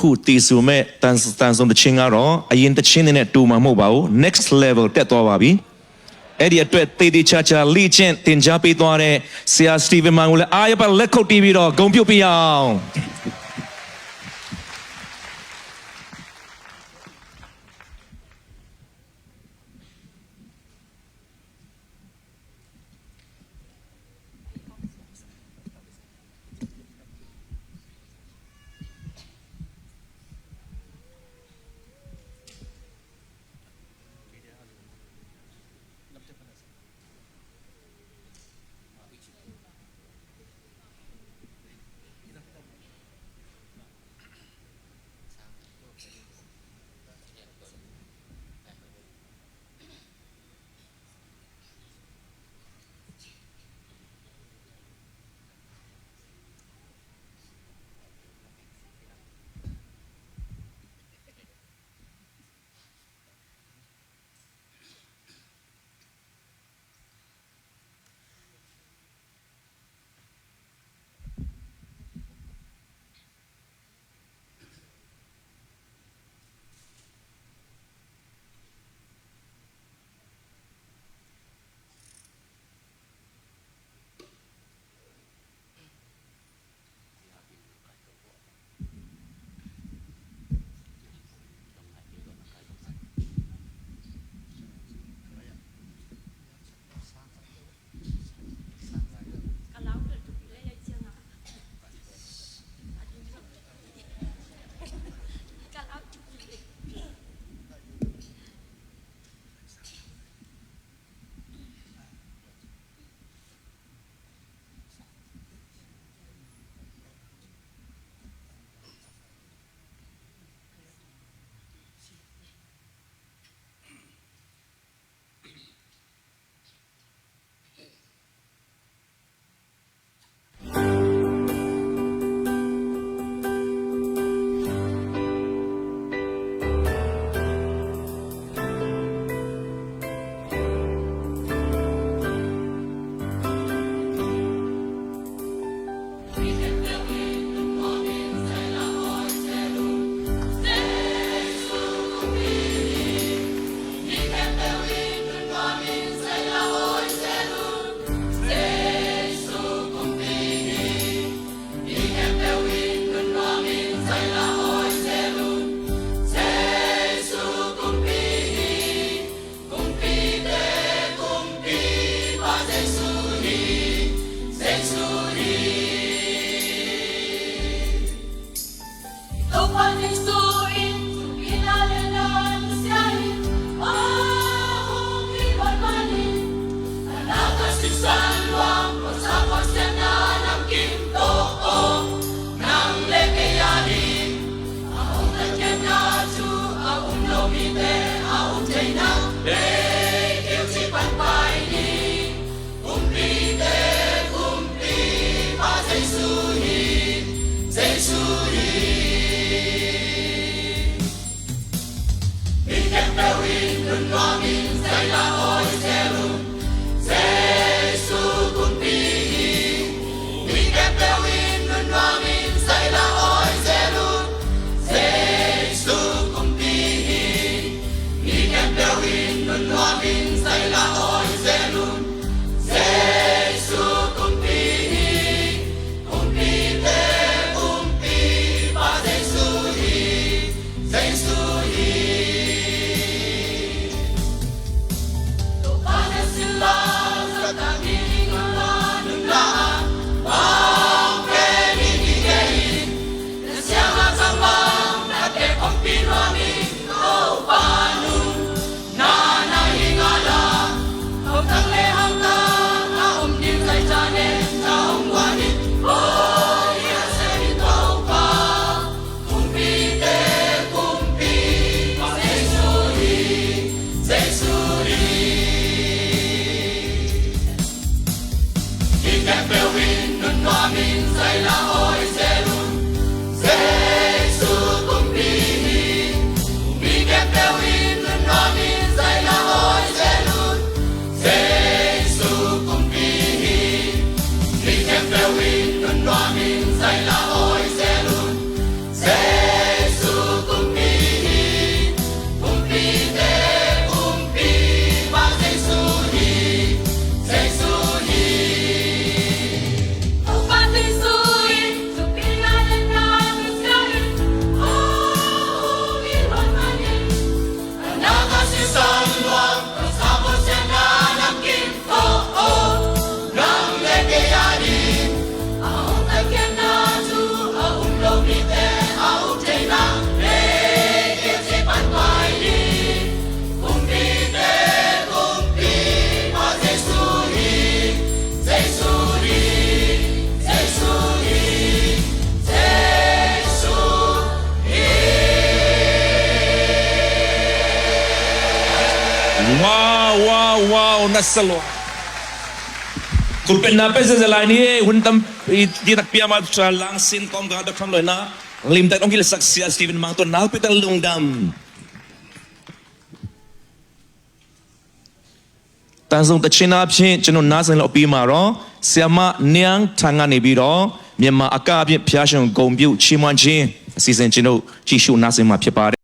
ခုတီဆူမဲ့တန်ဆုံတချင်းကတော့အရင်တချင်းနဲ့တူမှာမဟုတ်ပါဘူး next level တက်သွားပါပြီအဲ့ဒီအတွက်တေးသေးချာချာလေ့ကျင့်သင်ကြားပေးသွားတဲ့ဆရာစတီဗင်မန်ကိုလည်းအားရပါလက်ခုပ်တီးပြီးတော့ဂုဏ်ပြုပေးအောင် wow nasalo kulpen na pe sa line ni huntam di tak pia ma tra lang sin kom ga da kham loi na lim tak ong gil sak sia Stephen mang to nal pital lungdam tan song ta china phin chano na san lo pi ma ro siama niang thanga ne bi ro Myanmar အကအပြည့်ဖျားရှင်ဂုံပြုတ်ချီးမွမ်းခြင်းအစီအစဉ်ကျွန်တော်ကြည့်ရှုနားဆင်မှာဖြစ်ပါတယ်